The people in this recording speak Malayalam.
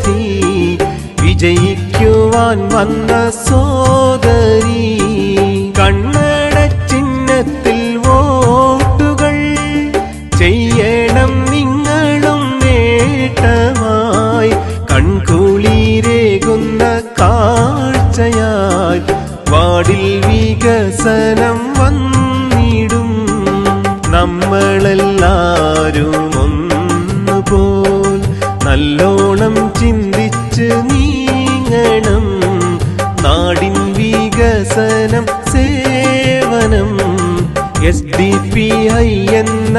പറ്റി വിജയിക്കുവാൻ വന്ന സോദരി. കണ്ണട ചിഹ്നത്തിൽ വോട്ടുകൾ ചെയ്യണം നിങ്ങളും നേട്ടമായി. കൺകുളിരേകുന്ന കാഴ്ചയായി വാർഡിൽ വികസനം വന്നിടും. നമ്മളെല്ലാരും ഒന്നുപോൽ നല്ലോണം ചിന്തിച്ച് നീങ്ങണം. നാടിൻ വികസനം സേവനം SDPI എന്ന